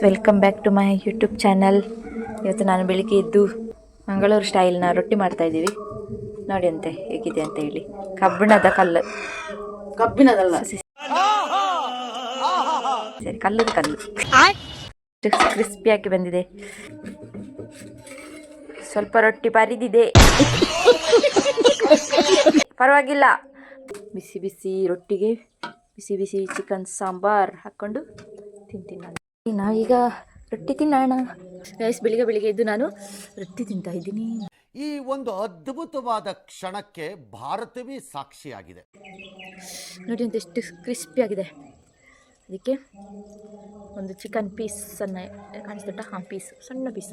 Welcome back to my YouTube channel. ಇವತ್ತು ನಾನು ಬೆಳಿಗ್ಗೆ ಎದ್ದು ಮಂಗಳೂರು ಸ್ಟೈಲ್ನ ರೊಟ್ಟಿ ಮಾಡ್ತಾ ಇದ್ದೀವಿ. ನೋಡಿ ಅಂತೆ ಹೇಗಿದೆ ಅಂತ ಹೇಳಿ. ಕಬ್ಬಿಣದಲ್ಲ ಸರಿ ಕಲ್ಲುದು ಕಲ್ಲು ಕ್ರಿಸ್ಪಿಯಾಗಿ ಬಂದಿದೆ. ಸ್ವಲ್ಪ ರೊಟ್ಟಿ ಪರಿದಿದೆ, ಪರವಾಗಿಲ್ಲ. ಬಿಸಿ ಬಿಸಿ ರೊಟ್ಟಿಗೆ ಬಿಸಿ ಬಿಸಿ ಚಿಕನ್ ಸಾಂಬಾರ್ ಹಾಕ್ಕೊಂಡು ತಿಂತೀನಿ ನಾನು. ನಾವೀಗ ರೊಟ್ಟಿ ತಿನ್ನೋಣ ಗೈಸ್. ಬೆಳಿಗ್ಗೆ ಎದ್ದು ನಾನು ರೊಟ್ಟಿ ತಿಂತಾ ಇದ್ದೀನಿ. ಈ ಒಂದು ಅದ್ಭುತವಾದ ಕ್ಷಣಕ್ಕೆ ಭಾರತವೇ ಸಾಕ್ಷಿಯಾಗಿದೆ. ನೋಡಿ ಅಂತ ಎಷ್ಟು ಕ್ರಿಸ್ಪಿ ಆಗಿದೆ. ಅದಕ್ಕೆ ಒಂದು ಚಿಕನ್ ಪೀಸನ್ನು ಕಾಣಿಸ್ಬಿಟ್ಟ. ಪೀಸ್ ಸಣ್ಣ ಪೀಸ್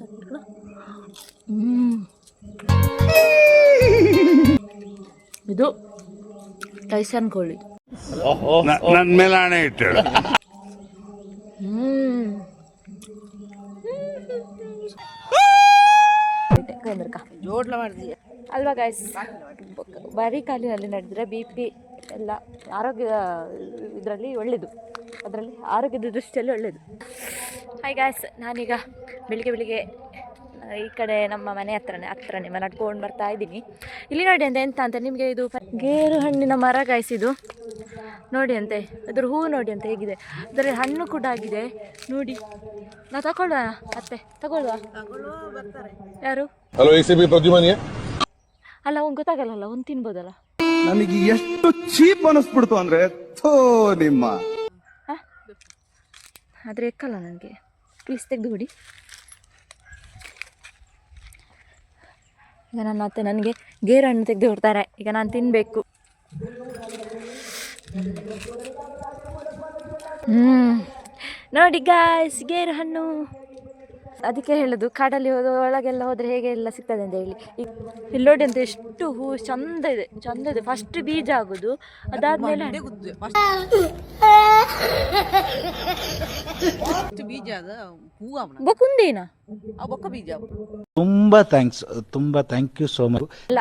ಇದು ಟೈಸನ್ ಕೋಳಿ. ನನ್ನ ಮೇಲೆ ಆಣೆ ಇಟ್ಟಳು. ಜೋಡ್ಲ ಮಾಡಿದ್ವಿ ಅಲ್ವಾ ಗೈಸ್. ಬರೀ ಕಾಲಿನಲ್ಲಿ ನಡೆದ್ರೆ BP ಎಲ್ಲ ಆರೋಗ್ಯದ ಇದರಲ್ಲಿ ಒಳ್ಳೆಯದು, ಅದರಲ್ಲಿ ಆರೋಗ್ಯದ ದೃಷ್ಟಿಯಲ್ಲಿ ಒಳ್ಳೆಯದು. ಹಾಯ್ ಗೈಸ್, ನಾನೀಗ ಬೆಳಿಗ್ಗೆ ಈ ಕಡೆ ನಮ್ಮ ಮನೆ ಹತ್ರನೇ ನಡ್ಕೊಂಡು ಬರ್ತಾ ಇದ್ದೀನಿ. ಇಲ್ಲಿ ನೋಡಿ ಅಂತ ಎಂತ ಅಂತ ನಿಮಗೆ, ಇದು ಗೇರು ಹಣ್ಣಿನ ಮರ ಗಾಯಿಸಿದು ನೋಡಿ ಅಂತೆ. ಅದ್ರ ಹೂವು ನೋಡಿ ಅಂತ ಹೇಗಿದೆ, ಅದರಲ್ಲಿ ಹಣ್ಣು ಕೂಡ ಆಗಿದೆ ನೋಡಿ. ನಾವು ತಗೊಳ್ಳುವ ಅತ್ತೆ, ತಗೊಳ್ಳುವ. ಯಾರು ಅಲ್ಲ ಅವ್ನು ಗೊತ್ತಾಗಲ್ಲ, ಅವ್ನು ತಿನ್ಬೋದಲ್ಲ. ನನಗೆ ಎಷ್ಟು ಚೀಪ್ ಅನಿಸ್ಬಿಡ್ತು ಅಂದ್ರೆ ನಿಮ್ಮ ಆದರೆ ಎಕ್ಕಲ್ಲ ನನಗೆ. ಪ್ಲೀಸ್ ತೆಗೆದು ಬಿಡಿ. ಈಗ ನನ್ನ ಅತ್ತೆ ನನಗೆ ಗೇರು ಹಣ್ಣು ತೆಗೆದು ಕೊಡ್ತಾರೆ. ಈಗ ನಾನು ತಿನ್ನಬೇಕು. ನೋಡಿ ಗಾಯ್ಸ್, ಗೇರು ಹಣ್ಣು. ಅದಕ್ಕೆ ಹೇಳೋದು ಕಾಡಲ್ಲಿ ಒಳಗೆಲ್ಲ ಹೋದರೆ ಹೇಗೆ ಎಲ್ಲ ಸಿಗ್ತದೆ ಅಂತ ಹೇಳಿ. ಇಲ್ಲಿ ನೋಡಿ ಅಂತ ಎಷ್ಟು ಹೂ ಚಂದ ಇದೆ. ಫಸ್ಟ್ ಬೀಜ ಆಗೋದು, ಅದಾದ್ಮೇಲೆ ಬೊಕ್ಕುಂದೇನಾ ತುಂಬಾ ಥ್ಯಾಂಕ್ ಯು ಸೋ ಮಚ್. ಅಲ್ಲ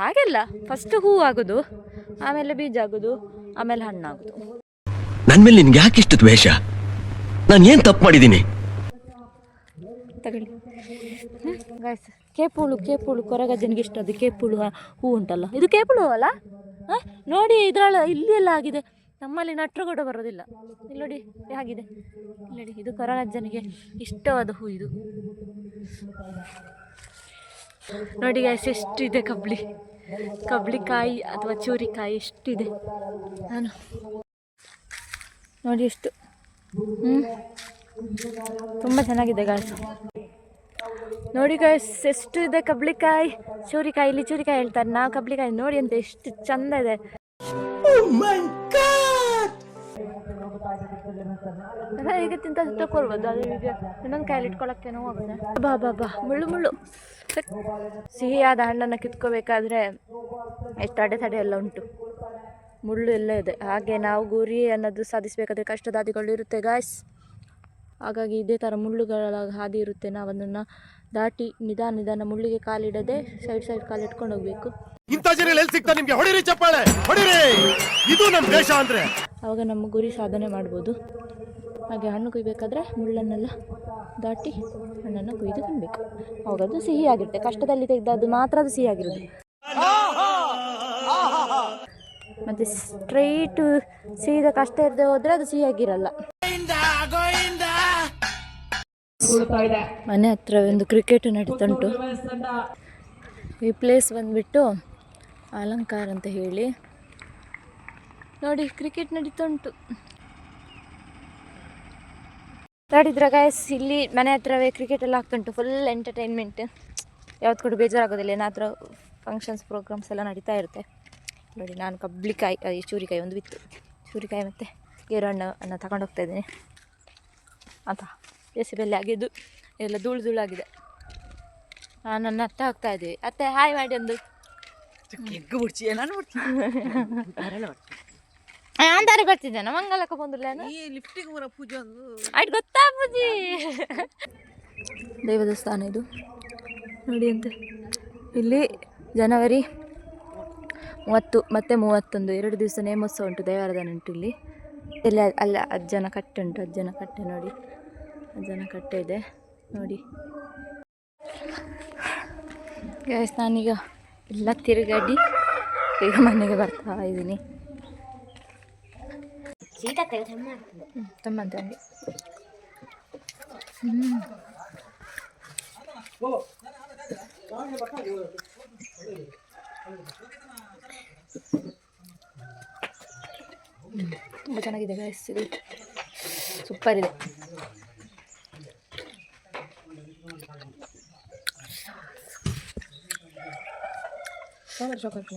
ಹಾಗೆಲ್ಲ, ಫಸ್ಟ್ ಹೂ ಆಗೋದು, ಆಮೇಲೆ ಬೀಜ ಆಗೋದು, ಆಮೇಲೆ ಹಣ್ಣಾಗೋದು. ನನ್ನ ಮೇಲೆ ನಿನ್ಗೆ ಯಾಕೆ ಇಷ್ಟು ದ್ವೇಷ? ನಾನು ಏನು ತಪ್ಪು ಮಾಡಿದ್ದೀನಿ? ತಗೊಳ್ಳಿ ಗಾಯ್ಸ್. ಕೇಪುಳು ಕೊರಗಜ್ಜನಿಗೆ ಇಷ್ಟ. ಅದು ಕೇಪುಳು ಹೂ ಉಂಟಲ್ಲ, ಇದು ಕೇಪುಳು ಅಲ್ಲ. ನೋಡಿ ಇಲ್ಲಿ ಎಲ್ಲ ಆಗಿದೆ. ನಮ್ಮಲ್ಲಿ ನಟ್ರು ಕೂಡ ಬರೋದಿಲ್ಲ. ಇಲ್ಲಿ ನೋಡಿ ಹೇಗಿದೆ. ಇಲ್ಲಿ ನೋಡಿ, ಇದು ಕೊರಗಜ್ಜನಿಗೆ ಇಷ್ಟವಾದ ಹೂ ಇದು. ನೋಡಿ ಗಾಯ್ಸ್, ಎಷ್ಟಿದೆ ಕಬ್ಳಿಕಾಯಿ ಅಥವಾ ಚೂರಿಕಾಯಿ ಎಷ್ಟಿದೆ. ನಾನು ನೋಡಿ ಎಷ್ಟು ತುಂಬ ಚೆನ್ನಾಗಿದೆ ಗಾಯ್ಸ್. ನೋಡಿ ಗಾಯ್ಸ್, ಎಷ್ಟು ಇದೆ ಕಬ್ಳಿಕಾಯಿ, ಚೂರಿಕಾಯಿ. ಇಲ್ಲಿ ಚೂರಿಕಾಯಿ ಹೇಳ್ತಾರೆ, ನಾವು ಕಬ್ಳಿಕಾಯಿ. ನೋಡಿ ಅಂತ ಎಷ್ಟು ಚಂದ ಇದೆ. ಈಗ ತಿಂತ ತಗೊಳ್ಬೋದು. ಅದು ಈಗ ಇನ್ನೊಂದು ಕಾಯಲ್ಲಿ ಇಟ್ಕೊಳ್ಳೋಕ್ಕೆ ಹೋಗುತ್ತೆ. ಬಾ ಮುಳ್ಳು ಸಿಹಿಯಾದ ಹಣ್ಣನ್ನು ಕಿತ್ಕೋಬೇಕಾದ್ರೆ ಎಷ್ಟು ಅಡೆತಡೆ ಎಲ್ಲ ಉಂಟು, ಮುಳ್ಳು ಎಲ್ಲ ಇದೆ. ಹಾಗೆ ನಾವು ಗುರಿ ಅನ್ನೋದು ಸಾಧಿಸಬೇಕಾದ್ರೆ ಕಷ್ಟದ ಹಾದಿಗಳು ಇರುತ್ತೆ ಗಾಯ್ಸ್. ಹಾಗಾಗಿ ಇದೇ ಥರ ಮುಳ್ಳುಗಳ ಹಾದಿ ಇರುತ್ತೆ. ನಾವು ಅದನ್ನು ದಾಟಿ ನಿಧಾನ ಮುಳ್ಳಿಗೆ ಕಾಲಿಡದೆ ಸೈಡ್ ಕಾಲಿಟ್ಕೊಂಡು ಹೋಗ್ಬೇಕು. ಆವಾಗ ನಮ್ಮ ಗುರಿ ಸಾಧನೆ ಮಾಡ್ಬೋದು. ಹಾಗೆ ಹಣ್ಣು ಕುಯ್ಬೇಕಾದ್ರೆ ಮುಳ್ಳನ್ನೆಲ್ಲ ದಾಟಿ ಹಣ್ಣನ್ನು ಕುಯ್ದು ತಿನ್ನಬೇಕು. ಅವಾಗ ಅದು ಸಿಹಿಯಾಗಿರುತ್ತೆ. ಕಷ್ಟದಲ್ಲಿ ತೆಗೆದದ್ದು ಮಾತ್ರ ಅದು ಸಿಹಿಯಾಗಿರುತ್ತೆ. ಮತ್ತು ಸ್ಟ್ರೈಟ್ ಸೀದಾ ಕಷ್ಟ ಇರದೆ ಹೋದರೆ ಅದು ಸಿಹಿಯಾಗಿರಲ್ಲ. ಮನೆ ಹತ್ರ ಒಂದು ಕ್ರಿಕೆಟ್ ನಡೀತುಂಟು. ಈ ಪ್ಲೇಸ್ ಬಂದುಬಿಟ್ಟು ಅಲಂಕಾರ ಅಂತ ಹೇಳಿ. ನೋಡಿ ಕ್ರಿಕೆಟ್ ನಡೀತುಂಟು. ನೋಡಿದ್ರ ಗಾಯ್ಸ್, ಇಲ್ಲಿ ಮನೆ ಹತ್ರವೇ ಕ್ರಿಕೆಟ್ ಎಲ್ಲ ಆಗ್ತುಂಟು. Full entertainment. ಯಾವತ್ತು ಕೂಡ ಬೇಜಾರಾಗೋದಿಲ್ಲ. ಏನಾದರೂ ಫಂಕ್ಷನ್ಸ್ ಪ್ರೋಗ್ರಾಮ್ಸ್ ಎಲ್ಲ ನಡೀತಾ ಇರುತ್ತೆ. ನೋಡಿ, ನಾನು ಕಬ್ಳಿಕಾಯಿ ಚೂರಿಕಾಯಿ ಒಂದು ಬಿತ್ತು. ಚೂರಿಕಾಯಿ ಮತ್ತು ಗೇರು ಹಣ್ಣನ್ನು ತಗೊಂಡು ಹೋಗ್ತಾ ಇದ್ದೀನಿ. ಅಂತ ಬೇಸಿಬೆಲ್ಲಿ ಆಗಿದ್ದು ಎಲ್ಲ ಧೂಳಾಗಿದೆ. ನಾನು ನನ್ನ ಅತ್ತೆ ಹೋಗ್ತಾ ಇದ್ದೀವಿ. ಅತ್ತೆ ಹಾಯ್ ಮಾಡಿ ಒಂದು. ಅಂತಾರೆ ಬರ್ತಿದ್ದೆ ನಮ್ಮ ಮಂಗಲಕ್ಕೆ ಬಂದಿಲ್ಲ ಆಯ್ತು ಗೊತ್ತಾ ಪೂಜಿ. ದೇವಸ್ಥಾನ ಇದು ನೋಡಿ ಅಂತೆ. ಇಲ್ಲಿ ಜನವರಿ 30 ಮತ್ತು 31 2 ದಿವಸ ನೇಮೋತ್ಸವ ಉಂಟು. ದೇವರದನ ಉಂಟು ಇಲ್ಲಿ. ಅಲ್ಲ ಅಜ್ಜನ ಕಟ್ಟೆ ಉಂಟು. ಅಜ್ಜನ ಕಟ್ಟೆ ನೋಡಿ ಜನ ಕಟ್ಟೆ ಇದೆ ನೋಡಿ ಗೈಸ್. ನಾನೀಗ ಎಲ್ಲ ತಿರುಗಾಡಿ ಈಗ ಮನೆಗೆ ಬರ್ತಾ ಇದ್ದೀನಿ. ತುಂಬ ಹಂಗೆ ತುಂಬ ಚೆನ್ನಾಗಿದೆ ಗೈಸ್, ಇದು ಸೂಪರ್ ಇದೆ. ಚಾಕ್ಲೇಟ್